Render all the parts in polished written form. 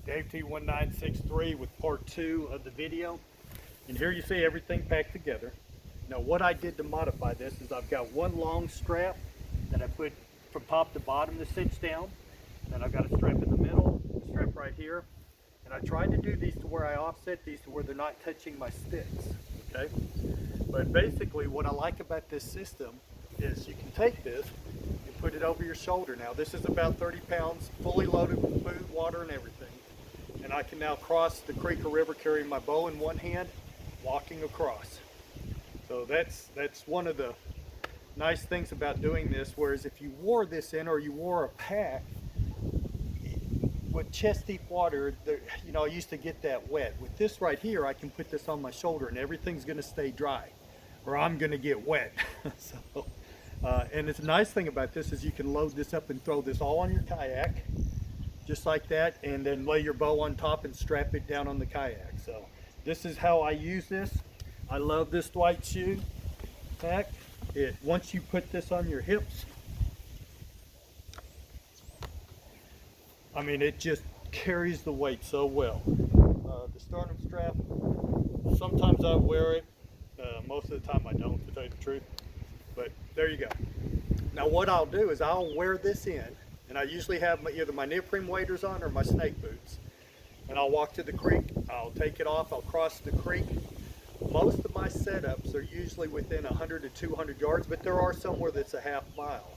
Dave T1963 with part 2 of the video. And here you see everything packed together. Now what I did to modify this is I've got one long strap that I put from top to bottom to cinch down. Then I've got a strap in the middle, a strap right here. And I tried to do these to where I offset these to where they're not touching my sticks, okay? But basically what I like about this system is you can take this and put it over your shoulder. Now this is about 30 pounds, fully loaded with food, water, and everything. And I can now cross the creek or river carrying my bow in one hand, walking across. So that's one of the nice things about doing this, whereas if you wore this in or you wore a pack, with chest deep water, you know, I used to get that wet. With this right here, I can put this on my shoulder and everything's gonna stay dry, or I'm gonna get wet. So, and it's a nice thing about this is you can load this up and throw this all on your kayak, just like that, and then lay your bow on top and strap it down on the kayak. So this is how I use this. I love this Dwight shoe pack. Once you put this on your hips, I mean, it just carries the weight so well. The sternum strap, sometimes I wear it, most of the time I don't, to tell you the truth, but there you go. Now what I'll do is I'll wear this in, and I usually have either my neoprene waders on or my snake boots, and I'll walk to the creek, I'll take it off, I'll cross the creek. Most of my setups are usually within 100 to 200 yards, but there are somewhere that's a half mile.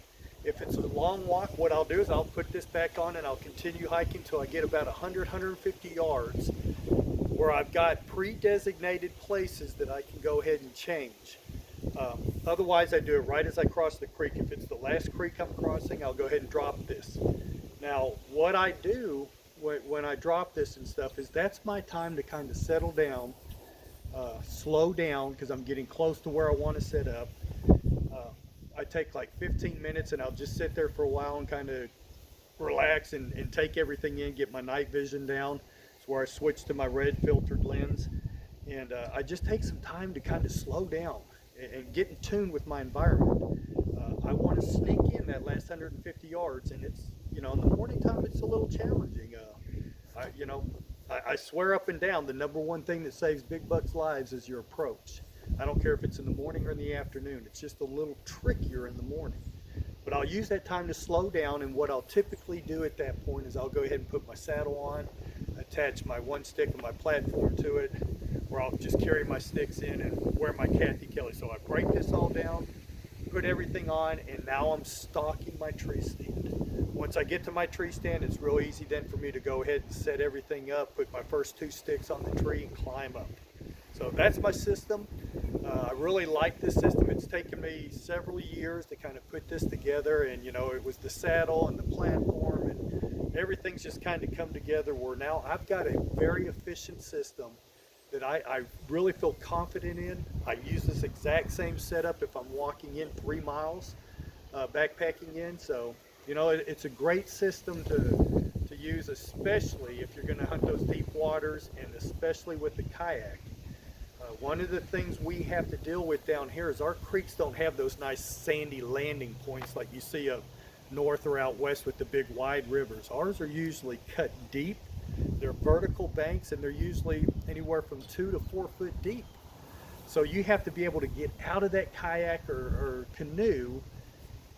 If it's a long walk, what I'll do is I'll put this back on and I'll continue hiking until I get about 100, 150 yards where I've got pre-designated places that I can go ahead and change. Otherwise, I do it right as I cross the creek. If it's the last creek I'm crossing, I'll go ahead and drop this. Now, what I do when I drop this and stuff is that's my time to kind of settle down, slow down, because I'm getting close to where I want to set up. I take like 15 minutes and I'll just sit there for a while and kind of relax and take everything in, get my night vision down. It's where I switch to my red filtered lens. And I just take some time to kind of slow down and get in tune with my environment. I want to sneak in that last 150 yards, and it's, you know, in the morning time it's a little challenging. I swear up and down the number one thing that saves big bucks' lives is your approach. I don't care if it's in the morning or in the afternoon. It's just a little trickier in the morning. But I'll use that time to slow down, and what I'll typically do at that point is I'll go ahead and put my saddle on, attach my one stick of my platform to it, or I'll just carry my sticks in and wear my Kathy Kelly. So I break this all down, put everything on, and now I'm stalking my tree stand. Once I get to my tree stand, it's real easy then for me to go ahead and set everything up, put my first 2 sticks on the tree and climb up. So that's my system. I really like this system. It's taken me several years to kind of put this together, and you know, it was the saddle and the platform and everything's just kind of come together where now I've got a very efficient system that I really feel confident in. I use this exact same setup if I'm walking in 3 miles, backpacking in. So, you know, it's a great system to use, especially if you're going to hunt those deep waters, and especially with the kayak. One of the things we have to deal with down here is our creeks don't have those nice sandy landing points like you see up north or out west with the big wide rivers. Ours are usually cut deep. They're vertical banks, and they're usually anywhere from 2 to 4 foot deep. So you have to be able to get out of that kayak or canoe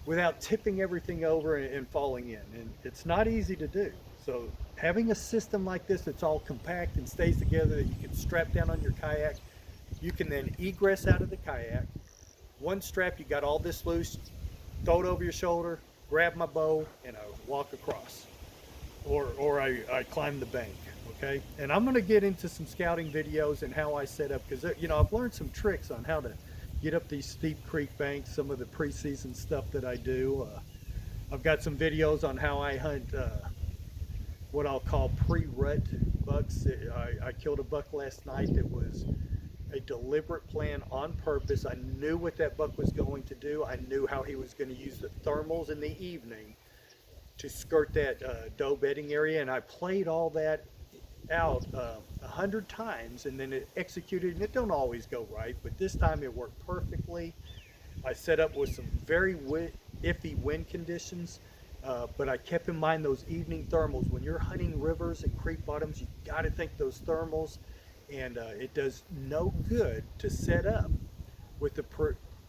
without tipping everything over and falling in. And it's not easy to do. So having a system like this that's all compact and stays together, that you can strap down on your kayak, you can then egress out of the kayak. One strap, you got all this loose, throw it over your shoulder, grab my bow, and I walk across. Or I climb the bank, okay? And I'm gonna get into some scouting videos and how I set up, because you know, I've learned some tricks on how to get up these steep creek banks, some of the pre-season stuff that I do. I've got some videos on how I hunt what I'll call pre-rut bucks. I killed a buck last night that was a deliberate plan on purpose. I knew what that buck was going to do. I knew how he was going to use the thermals in the evening to skirt that doe bedding area, and I played all that out 100 times, and then it executed, and it don't always go right, but this time it worked perfectly. I set up with some very iffy wind conditions, But I kept in mind those evening thermals. When you're hunting rivers and creek bottoms, you got to think those thermals, and it does no good to set up with the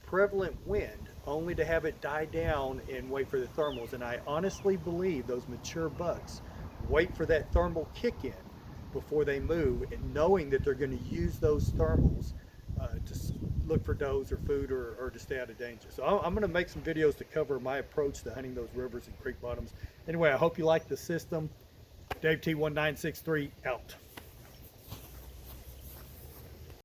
prevalent wind only to have it die down and wait for the thermals. And I honestly believe those mature bucks wait for that thermal kick in before they move, and knowing that they're going to use those thermals to look for does or food, or to stay out of danger. So I'm going to make some videos to cover my approach to hunting those rivers and creek bottoms. Anyway, I hope you like the system. Dave T1963 out.